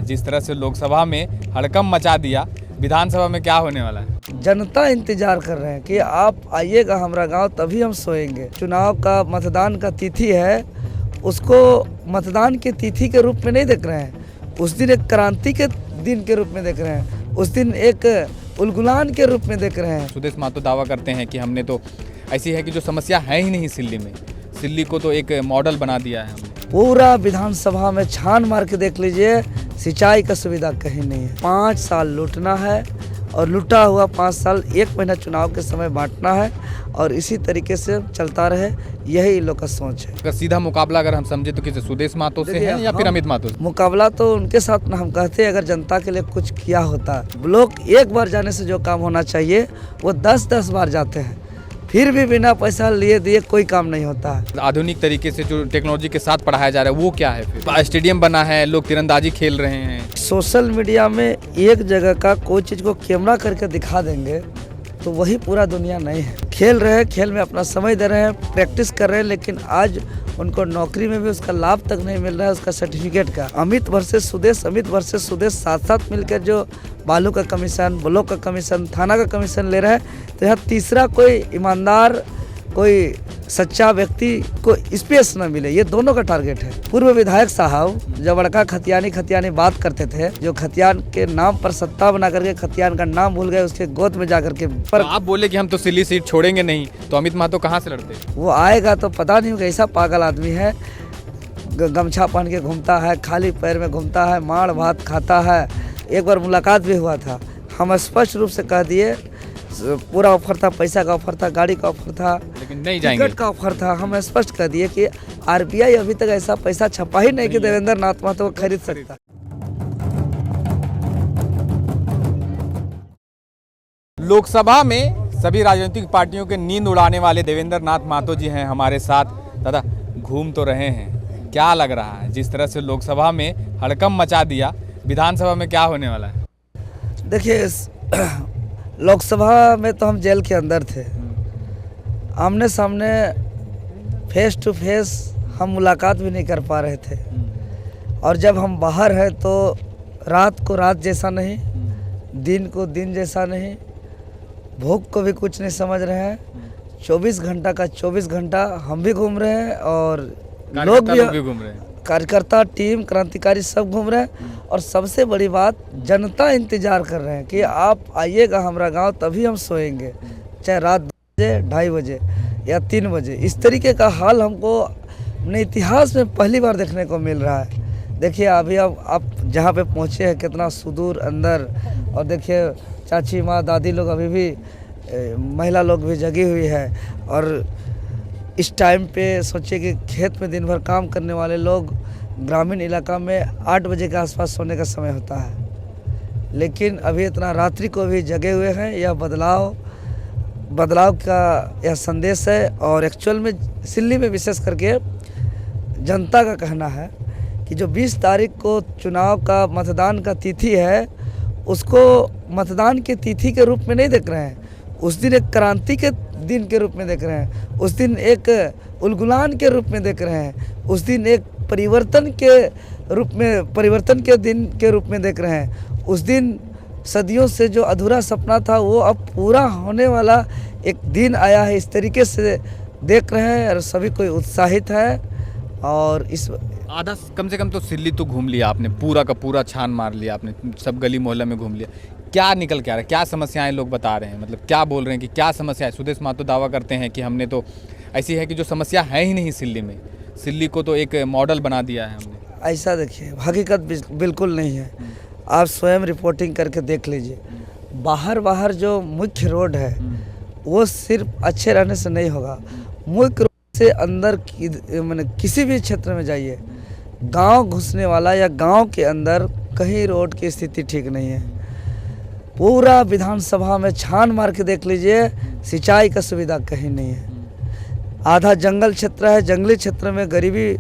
जिस तरह से लोकसभा में हड़कंप मचा दिया, विधानसभा में क्या होने वाला है? जनता इंतजार कर रहे हैं कि आप आइएगा हमारा गांव तभी हम सोएंगे। चुनाव का मतदान का तिथि है, उसको मतदान की तिथि के रूप में नहीं देख रहे हैं, उस दिन एक क्रांति के दिन के रूप में देख रहे हैं, उस दिन एक उलगुलान के रूप में देख रहे हैं। सुदेश महतो दावा करते हैं कि हमने तो ऐसी है कि जो समस्या है ही नहीं सिल्ली में, सिल्ली को तो एक मॉडल बना दिया है हमने। पूरा विधानसभा में छान मार के देख लीजिए, सिंचाई का सुविधा कहीं नहीं है। 5 साल लूटना है और लूटा हुआ 5 साल 1 महीना चुनाव के समय बांटना है और इसी तरीके से चलता रहे, यही इन लोग का सोच है। अगर सीधा मुकाबला अगर हम समझे तो किसी सुदेश महतो से है या फिर अमित महतो से? मुकाबला तो उनके साथ ना हम कहते हैं, अगर जनता के लिए कुछ किया होता। लोग एक बार जाने से जो काम होना चाहिए वो 10-10 बार जाते हैं, फिर भी बिना पैसा लिए दिए कोई काम नहीं होता है। आधुनिक तरीके से जो टेक्नोलॉजी के साथ पढ़ाया जा रहा है वो क्या है? फिर स्टेडियम बना है, लोग तीरंदाजी खेल रहे हैं। सोशल मीडिया में एक जगह का कोई चीज़ को कैमरा करके दिखा देंगे तो वही पूरा दुनिया नहीं है। खेल रहे हैं, खेल में अपना समय दे रहे हैं, प्रैक्टिस कर रहे हैं, लेकिन आज उनको नौकरी में भी उसका लाभ तक नहीं मिल रहा है, उसका सर्टिफिकेट का। अमित वर्सेस सुदेश, अमित वर्सेस सुदेश साथ साथ मिलकर जो बालू का कमीशन, ब्लॉक का कमीशन, थाना का कमीशन ले रहा है, तो यहाँ तीसरा कोई ईमानदार, कोई सच्चा व्यक्ति को स्पेस न मिले, ये दोनों का टारगेट है। पूर्व विधायक साहब जब बड़का खतियानी बात करते थे, जो खतियान के नाम पर सत्ता बना करके खतियान का नाम भूल गए, उसके गोद में जाकर के पर आप बोले कि हम तो सिल्ली सीट छोड़ेंगे नहीं, तो अमित महतो कहाँ से लड़ते? वो आएगा तो पता नहीं होगा, ऐसा पागल आदमी है, गमछा पहन के घूमता है, खाली पैर में घूमता है, माड़ भात खाता है। एक बार मुलाकात भी हुआ था, हम स्पष्ट रूप से कह दिए, पूरा ऑफर था, पैसा का ऑफर था, गाड़ी का ऑफर था, लेकिन नहीं जाएंगे, टिकट का ऑफर था। हम स्पष्ट कर दिए कि आरबीआई अभी तक ऐसा पैसा छपा ही नहीं कि देवेंद्र नाथ महतो को खरीद सकता। लोकसभा में सभी राजनीतिक पार्टियों के नींद उड़ाने वाले देवेंद्र नाथ महतो जी हैं हमारे साथ। दादा, घूम तो रहे हैं, क्या लग रहा है जिस तरह से लोकसभा में हड़कंप मचा दिया, विधानसभा में क्या होने वाला है? देखिए, लोकसभा में तो हम जेल के अंदर थे, आमने सामने फेस टू फेस हम मुलाकात भी नहीं कर पा रहे थे, और जब हम बाहर हैं तो रात को रात जैसा नहीं, दिन को दिन जैसा नहीं, भूख को भी कुछ नहीं समझ रहे हैं। 24 घंटा का 24 घंटा हम भी घूम रहे हैं और लोग भी घूम रहे हैं, कार्यकर्ता, टीम, क्रांतिकारी सब घूम रहे हैं। और सबसे बड़ी बात, जनता इंतजार कर रहे हैं कि आप आइएगा हमारा गांव तभी हम सोएंगे, चाहे रात 2 बजे, 2:30 बजे या 3 बजे। इस तरीके का हाल हमको अपने इतिहास में पहली बार देखने को मिल रहा है। देखिए, अभी अब आप जहाँ पे पहुँचे हैं कितना सुदूर अंदर, और देखिए चाची माँ दादी लोग अभी भी, महिला लोग भी जगी हुई है। और इस टाइम पे सोचिए कि खेत में दिन भर काम करने वाले लोग, ग्रामीण इलाका में 8 बजे के आसपास सोने का समय होता है, लेकिन अभी इतना रात्रि को भी जगे हुए हैं। यह बदलाव का यह संदेश है। और एक्चुअल में सिल्ली में विशेष करके जनता का कहना है कि जो 20 तारीख को चुनाव का मतदान का तिथि है, उसको मतदान की तिथि के रूप में नहीं देख रहे हैं, उस दिन एक क्रांति के दिन के रूप में देख रहे हैं, उस दिन एक उलगुलान के रूप में देख रहे हैं, उस दिन एक परिवर्तन के रूप में, परिवर्तन के दिन के रूप में देख रहे हैं। उस दिन सदियों से जो अधूरा सपना था वो अब पूरा होने वाला एक दिन आया है, इस तरीके से देख रहे हैं और सभी कोई उत्साहित है। और इस आधा कम से कम तो सिल्ली तो घूम लिया आपने, पूरा का पूरा छान मार लिया आपने, सब गली मोहल्ला में घूम लिया, क्या निकल के आ रहा है, क्या समस्याएं लोग बता रहे हैं, मतलब क्या बोल रहे हैं कि क्या समस्या है? सुदेश महतो दावा करते हैं कि हमने तो ऐसी है कि जो समस्या है ही नहीं सिल्ली में, सिल्ली को तो एक मॉडल बना दिया है हमने। ऐसा देखिए, हकीकत बिल्कुल नहीं है। आप स्वयं रिपोर्टिंग करके देख लीजिए, बाहर जो मुख्य रोड है वो सिर्फ अच्छे रहने से नहीं होगा, मुख्य रोड से अंदर मैंने किसी भी क्षेत्र में जाइए, गांव घुसने वाला या गांव के अंदर कहीं रोड की स्थिति ठीक नहीं है। पूरा विधानसभा में छान मार के देख लीजिए, सिंचाई का सुविधा कहीं नहीं है। आधा जंगल क्षेत्र है, जंगली क्षेत्र में गरीबी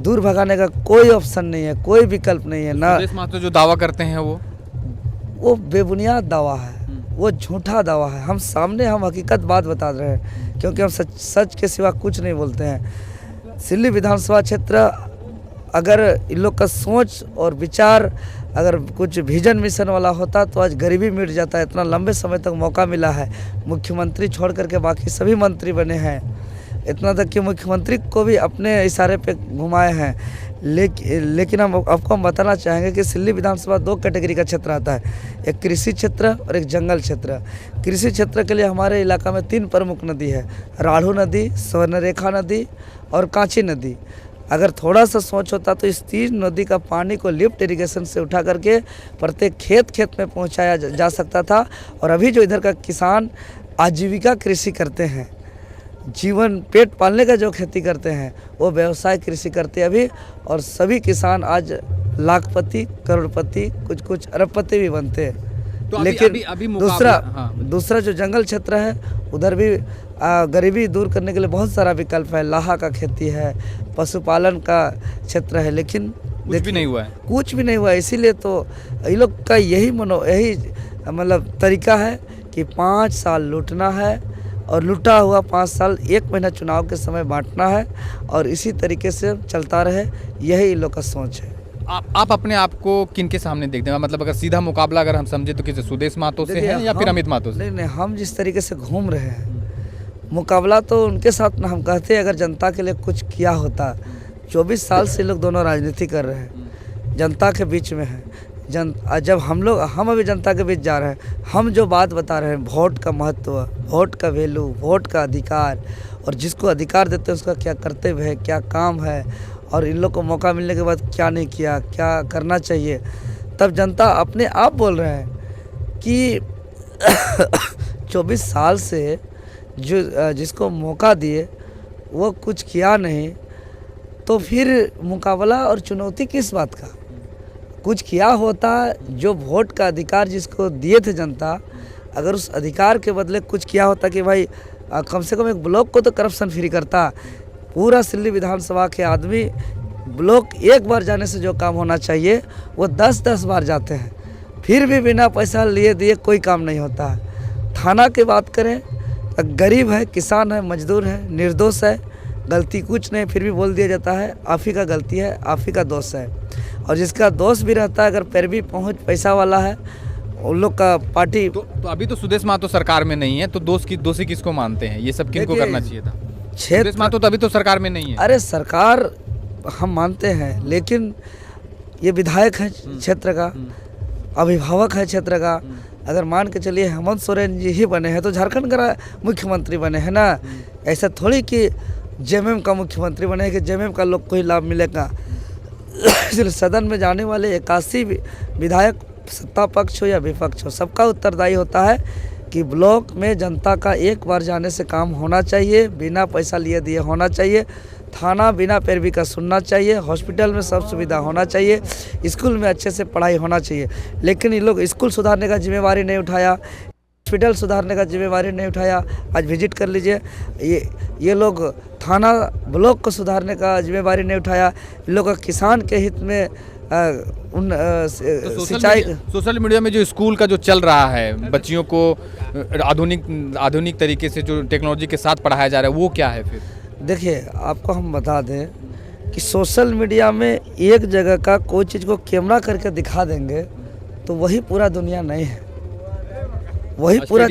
दूर भगाने का कोई ऑप्शन नहीं है, कोई विकल्प नहीं है ना। सुदेश महतो जो दावा करते हैं वो बेबुनियाद दावा है, वो झूठा दावा है। हम सामने हम हकीकत बात बता रहे हैं, क्योंकि हम सच के सिवा कुछ नहीं बोलते हैं। सिल्ली विधानसभा क्षेत्र, अगर इन लोग का सोच और विचार अगर कुछ विजन मिशन वाला होता तो आज गरीबी मिट जाता है। इतना लंबे समय तक मौका मिला है, मुख्यमंत्री छोड़ करके बाकी सभी मंत्री बने हैं, इतना तक कि मुख्यमंत्री को भी अपने इशारे पे घुमाए हैं। लेकिन आपको हम बताना चाहेंगे कि सिल्ली विधानसभा 2 कैटेगरी का क्षेत्र आता है, एक कृषि क्षेत्र और एक जंगल क्षेत्र। कृषि क्षेत्र के लिए हमारे इलाका में 3 प्रमुख नदी है, राढ़ू नदी, स्वर्णरेखा नदी और कांची नदी। अगर थोड़ा सा सोच होता तो इस 3 नदी का पानी को लिफ्ट इरिगेशन से उठा करके प्रत्येक खेत में पहुंचाया जा सकता था। और अभी जो इधर का किसान आजीविका कृषि करते हैं, जीवन पेट पालने का जो खेती करते हैं, वो व्यवसाय कृषि करते हैं अभी। और सभी किसान आज लाखपति, करोड़पति, कुछ अरबपति भी बनते हैं। तो लेकिन अभी दूसरा जो जंगल क्षेत्र है, उधर भी गरीबी दूर करने के लिए बहुत सारा विकल्प है। लाहा का खेती है, पशुपालन का क्षेत्र है, लेकिन कुछ भी नहीं हुआ है। कुछ भी नहीं हुआ है। इसीलिए तो ये लोग का यही मतलब तरीका है कि 5 साल लूटना है और लूटा हुआ 5 साल 1 महीना चुनाव के समय बांटना है और इसी तरीके से चलता रहे, यही इन लोग का सोच है। आप अपने आप को किन के सामने देखते हैं? मतलब अगर सीधा मुकाबला अगर हम समझे तो किसी सुदेश महतो से है या फिर अमित महतो से? नहीं, हम जिस तरीके से घूम रहे हैं, मुकाबला तो उनके साथ ना हम कहते हैं। अगर जनता के लिए कुछ किया होता, 24 साल से लोग दोनों राजनीति कर रहे हैं, जनता के बीच में है। जब हम अभी जनता के बीच जा रहे हैं, हम जो बात बता रहे हैं, वोट का महत्व, वोट का वैल्यू, वोट का अधिकार, और जिसको अधिकार देते हैं उसका क्या कर्तव्य है, क्या काम है, और इन लोग को मौका मिलने के बाद क्या नहीं किया, क्या करना चाहिए, तब जनता अपने आप बोल रहे हैं कि 24 साल से जिसको मौका दिए वो कुछ किया नहीं, तो फिर मुकाबला और चुनौती किस बात का? कुछ किया होता, जो वोट का अधिकार जिसको दिए थे जनता, अगर उस अधिकार के बदले कुछ किया होता कि भाई कम से कम एक ब्लॉक को तो करप्शन फ्री करता। पूरा सिल्ली विधानसभा के आदमी ब्लॉक एक बार जाने से जो काम होना चाहिए वो 10-10 बार जाते हैं, फिर भी बिना पैसा लिए दिए कोई काम नहीं होता। थाना की बात करें, गरीब है, किसान है, मजदूर है, निर्दोष है, गलती कुछ नहीं, फिर भी बोल दिया जाता है आप ही का गलती है, आप ही का दोष है। और जिसका दोष भी रहता है, अगर पैर भी पहुँच पैसा वाला है, उन लोग का पार्टी तो अभी तो सुदेश महतो सरकार में नहीं है, तो दोषी किसको मानते हैं? ये सब किनको करना चाहिए था? सुदेश महतो तो अभी तो सरकार में नहीं है। अरे सरकार हम मानते हैं, लेकिन ये विधायक है क्षेत्र का, अभिभावक है क्षेत्र का। अगर मान के चलिए हेमंत सोरेन जी ही बने हैं तो झारखंड का मुख्यमंत्री बने हैं ना। ऐसा थोड़ी कि जेएमएम का मुख्यमंत्री बने कि जेएमएम का लोग को ही लाभ मिलेगा। इसलिए सदन में जाने वाले 81 विधायक, सत्ता पक्ष हो या विपक्ष हो, सबका उत्तरदायी होता है कि ब्लॉक में जनता का एक बार जाने से काम होना चाहिए, बिना पैसा लिए दिए होना चाहिए, थाना बिना पैरवी का सुनना चाहिए, हॉस्पिटल में सब सुविधा होना चाहिए, स्कूल में अच्छे से पढ़ाई होना चाहिए। लेकिन ये लोग स्कूल सुधारने का जिम्मेवारी नहीं उठाया, हॉस्पिटल सुधारने का जिम्मेवारी नहीं उठाया। आज विजिट कर लीजिए, ये लोग थाना ब्लॉक को सुधारने का जिम्मेवारी नहीं उठाया। इन लोग का किसान के हित में सिंचाई। सोशल मीडिया में जो स्कूल का जो चल रहा है, बच्चियों को आधुनिक तरीके से जो टेक्नोलॉजी के साथ पढ़ाया जा रहा है, वो क्या है फिर? देखिए, आपको हम बता दें कि सोशल मीडिया में एक जगह का कोई चीज़ को कैमरा करके दिखा देंगे तो वही पूरा दुनिया नहीं है, वही पूरा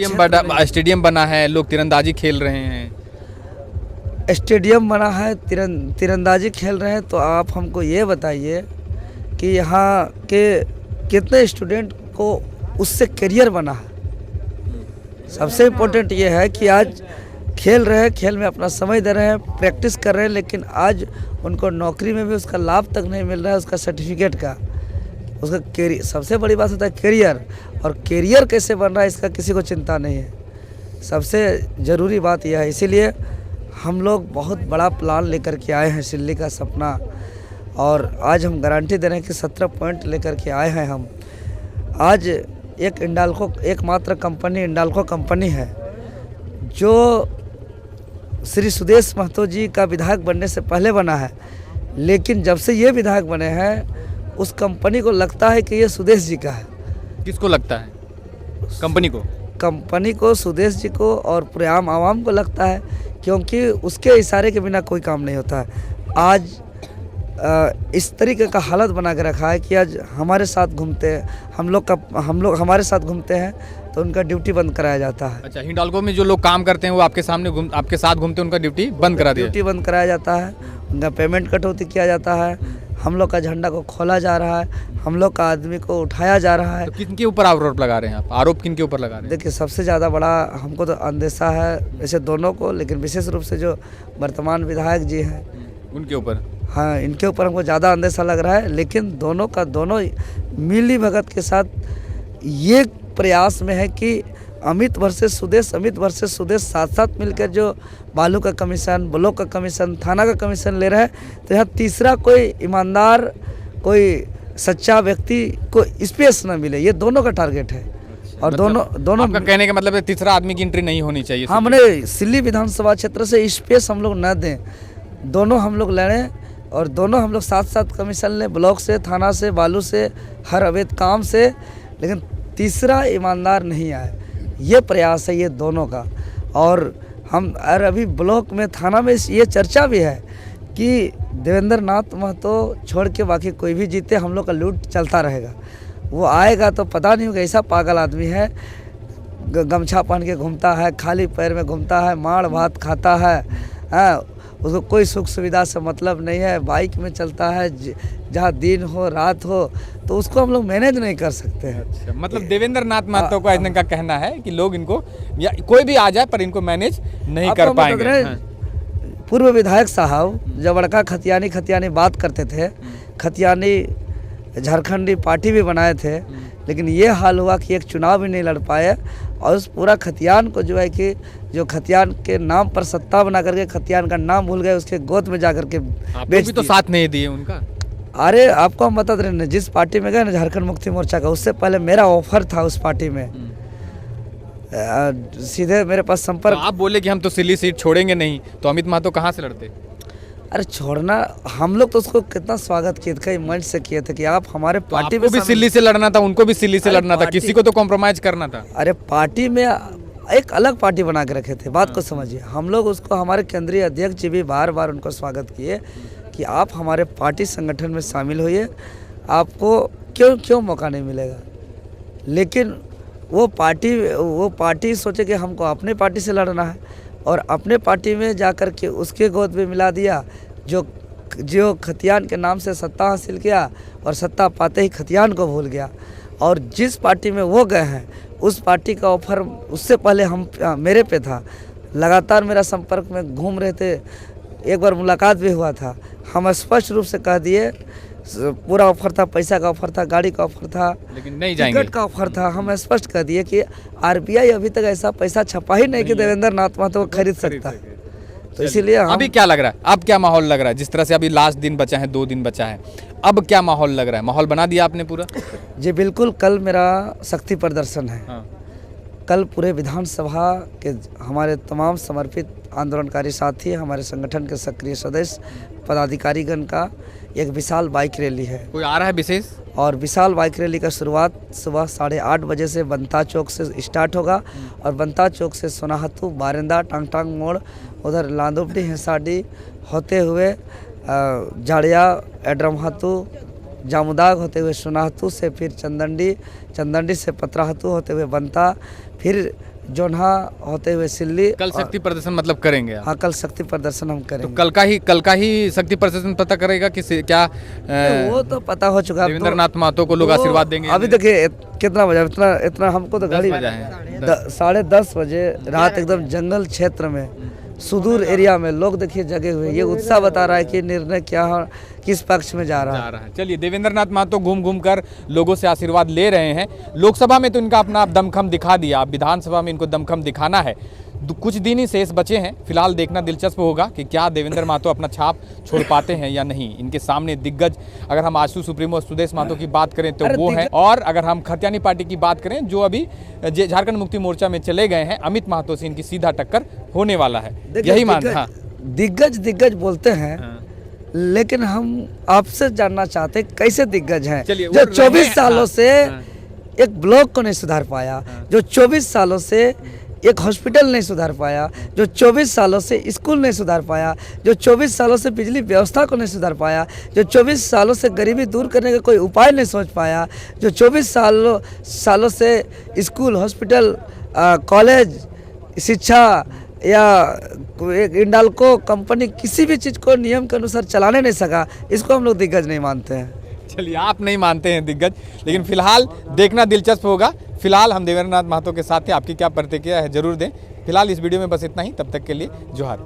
स्टेडियम बना है, लोग तीरंदाजी खेल रहे हैं, स्टेडियम बना है, तीरंदाजी खेल रहे हैं। तो आप हमको ये बताइए कि यहाँ के कितने स्टूडेंट को उससे करियर बना है। सबसे इम्पोर्टेंट ये है कि आज खेल रहे हैं, खेल में अपना समय दे रहे हैं, प्रैक्टिस कर रहे हैं, लेकिन आज उनको नौकरी में भी उसका लाभ तक नहीं मिल रहा है, उसका सर्टिफिकेट का, उसका कैरियर। सबसे बड़ी बात होता है कैरियर, और कैरियर कैसे बन रहा है इसका किसी को चिंता नहीं है। सबसे ज़रूरी बात यह है, इसीलिए हम लोग बहुत बड़ा प्लान लेकर के आए हैं, सिल्ली का सपना। और आज हम गारंटी दे रहे हैं कि 17 पॉइंट लेकर के आए हैं हम। आज एक एकमात्र कंपनी इंडाल्को कंपनी है जो श्री सुदेश महतो जी का विधायक बनने से पहले बना है, लेकिन जब से ये विधायक बने हैं उस कंपनी को लगता है कि ये सुदेश जी का है। किसको लगता है? कंपनी को, सुदेश जी को, और पूरे आवाम को लगता है, क्योंकि उसके इशारे के बिना कोई काम नहीं होता है। आज इस तरीके का हालत बना के रखा है कि आज हमारे साथ घूमते हैं, हम लोग हमारे साथ घूमते हैं तो उनका ड्यूटी बंद कराया जाता है। अच्छा, हिंडाल्को में जो लोग काम करते हैं वो आपके सामने आपके साथ घूमते हैं, उनका ड्यूटी बंद करा दिया? ड्यूटी बंद कराया जाता है, उनका पेमेंट कटौती किया जाता है, हम लोग का झंडा को खोला जा रहा है, हम लोग का आदमी को उठाया जा रहा है। तो किनके ऊपर आरोप लगा रहे हैं आप? आरोप किनके ऊपर लगा रहे हैं? देखिए, सबसे ज़्यादा बड़ा हमको तो अंदेशा है वैसे दोनों को, लेकिन विशेष रूप से जो वर्तमान विधायक जी हैं उनके ऊपर? हाँ, इनके ऊपर हमको ज़्यादा अंदेशा लग रहा है। लेकिन दोनों का दोनों मिली भगत के साथ ये प्रयास में है कि अमित वर्सेस सुदेश साथ साथ मिलकर जो बालू का कमीशन, ब्लॉक का कमीशन, थाना का कमीशन ले रहे हैं, तो यहाँ तीसरा कोई ईमानदार, कोई सच्चा व्यक्ति को स्पेस न मिले, ये दोनों का टारगेट है। और दोनों आपका कहने का मतलब है तीसरा आदमी की एंट्री नहीं होनी चाहिए? हमने सिल्ली विधानसभा क्षेत्र से स्पेस हम लोग न दें, दोनों हम लोग लड़ें और दोनों हम लोग साथ साथ कमीशन लें, ब्लॉक से, थाना से, बालू से, हर अवैध काम से, लेकिन तीसरा ईमानदार नहीं आए, ये प्रयास है ये दोनों का। और अभी ब्लॉक में, थाना में ये चर्चा भी है कि देवेंद्र नाथ महतो छोड़ के बाकी कोई भी जीते, हम लोग का लूट चलता रहेगा। वो आएगा तो पता नहीं होगा, ऐसा पागल आदमी है, गमछा पहन के घूमता है, खाली पैर में घूमता है, माड़ भात खाता है, उसको कोई सुख सुविधा से मतलब नहीं है, बाइक में चलता है, जहाँ दिन हो रात हो, तो उसको हम लोग मैनेज नहीं कर सकते हैं। अच्छा, मतलब देवेंद्र नाथ महतो को ऐसा का कहना है कि लोग इनको, या कोई भी आ जाए पर इनको मैनेज नहीं कर पाएंगे। हाँ। पूर्व विधायक साहब जब बड़का खतियानी बात करते थे, खतियानी झारखंडी पार्टी भी बनाए थे, लेकिन ये हाल हुआ कि एक चुनाव भी नहीं लड़ पाए और उस पूरा खतियान को जो है कि जो खतियान के नाम पर सत्ता बना करके खतियान का नाम भूल गए, उसके गोद में जा करके बेच भी तो साथ नहीं दिए उनका। अरे आपको हम बता रहे, जिस पार्टी में गए ना, झारखंड मुक्ति मोर्चा का, उससे पहले मेरा ऑफर था उस पार्टी में, सीधे मेरे पास संपर्क। तो आप बोले कि हम तो सिल्ली सीट छोड़ेंगे नहीं, तो अमित महतो कहाँ से लड़ते? अरे छोड़ना, हम लोग तो उसको कितना स्वागत किए थे, कई मंच से किए थे कि आप हमारे पार्टी में भी सिल्ली से लड़ना था, उनको भी सिल्ली से लड़ना था, किसी को तो कॉम्प्रोमाइज करना था। अरे पार्टी में एक अलग पार्टी बना के रखे थे, बात को समझिए। हम लोग उसको, हमारे केंद्रीय अध्यक्ष जी भी बार बार उनको स्वागत किए कि आप हमारे पार्टी संगठन में शामिल होइए, आपको क्यों मौका नहीं मिलेगा। लेकिन वो पार्टी सोचे कि हमको अपने पार्टी से लड़ना है, और अपने पार्टी में जाकर के उसके गोद में मिला दिया जो खतियान के नाम से सत्ता हासिल किया, और सत्ता पाते ही खतियान को भूल गया। और जिस पार्टी में वो गए हैं, उस पार्टी का ऑफर उससे पहले मेरे पे था, लगातार मेरा संपर्क में घूम रहे थे, एक बार मुलाकात भी हुआ था। हम स्पष्ट रूप से कह दिए, पूरा ऑफर था, पैसा का ऑफर था, गाड़ी का ऑफर था, लेकिन नहीं जाएंगे, टिकट का ऑफर था। हम स्पष्ट कह दिए कि आरबीआई अभी तक ऐसा पैसा छपा ही नहीं कि देवेंद्र नाथ महतो को खरीद सकता है। तो इसीलिए अभी क्या लग रहा है, अब क्या माहौल लग रहा है? जिस तरह से अभी लास्ट दिन बचा है, 2 दिन बचा है, अब क्या माहौल लग रहा है? माहौल बना दिया आपने पूरा? जी बिल्कुल, कल मेरा शक्ति प्रदर्शन है। हाँ। कल पूरे विधानसभा के हमारे तमाम समर्पित आंदोलनकारी साथी, हमारे संगठन के सक्रिय सदस्य, पदाधिकारीगण का एक विशाल बाइक रैली है। कोई आ रहा है विशेष? और विशाल बाइक रैली का शुरुआत सुबह 8:30 बजे से बनता चौक से स्टार्ट होगा, और बनता चौक से सोनाहतू, बारिंदा, टांग मोड़, उधर लांदुपडी, हिंसाडी होते हुए जाड़िया, एड्रमहातू, जामुदाग होते हुए सोनाहतू से फिर चंदंडी से पतराहतू होते हुए बनता, फिर जोन्हा होते हुए सिल्ली। कल शक्ति प्रदर्शन मतलब करेंगे आप? हाँ, कल शक्ति प्रदर्शन हम करेंगे। तो कल का ही शक्ति प्रदर्शन पता करेगा कि क्या वो तो पता हो चुका है। देवेंद्र नाथ महतो को लोग आशीर्वाद देंगे? अभी देखिए कितना बजा, इतना हमको तो घड़ी 10:30 बजे रात, एकदम जंगल क्षेत्र में, सुदूर एरिया में लोग देखिए जगे हुए, ये उत्साह बता रहा है कि निर्णय क्या किस पक्ष में जा रहा है। चलिए, देवेंद्र नाथ महतो घूम कर लोगों से आशीर्वाद ले रहे हैं। लोकसभा में तो इनका अपना दमखम दिखा दिया, अब विधानसभा में इनको दमखम दिखाना है। कुछ दिन ही शेष बचे हैं, फिलहाल देखना दिलचस्प होगा कि क्या देवेंद्र महतो अपना छाप छोड़ पाते हैं या नहीं। इनके सामने दिग्गज, अगर हम आजसू सुप्रीमो सुदेश महतो की बात करें तो वो है, और अगर हम खतियानी पार्टी की बात करें जो अभी झारखंड मुक्ति मोर्चा में चले गए हैं, अमित महतो से इनकी सीधा टक्कर होने वाला है, यही मान। हाँ, दिग्गज बोलते हैं। हाँ। लेकिन हम आपसे जानना चाहते हैं कैसे दिग्गज हैं जो 24 सालों से एक ब्लॉक को नहीं सुधार पाया, जो 24 सालों से एक हॉस्पिटल नहीं सुधार पाया, जो 24 सालों से स्कूल नहीं सुधार पाया, जो 24 सालों से बिजली व्यवस्था को नहीं सुधार पाया, जो 24 सालों से गरीबी दूर करने का कोई उपाय नहीं सोच पाया, जो 24 सालों से स्कूल, हॉस्पिटल, कॉलेज, शिक्षा या एक इंडाल्को कंपनी किसी भी चीज़ को नियम के अनुसार चलाने नहीं सका, इसको हम लोग दिग्गज नहीं मानते हैं। चलिए, आप नहीं मानते हैं दिग्गज, लेकिन फिलहाल देखना दिलचस्प होगा। फिलहाल हम देवेंद्र नाथ महतो के साथ हैं, आपकी क्या प्रतिक्रिया है जरूर दें। फिलहाल इस वीडियो में बस इतना ही, तब तक के लिए जोहार।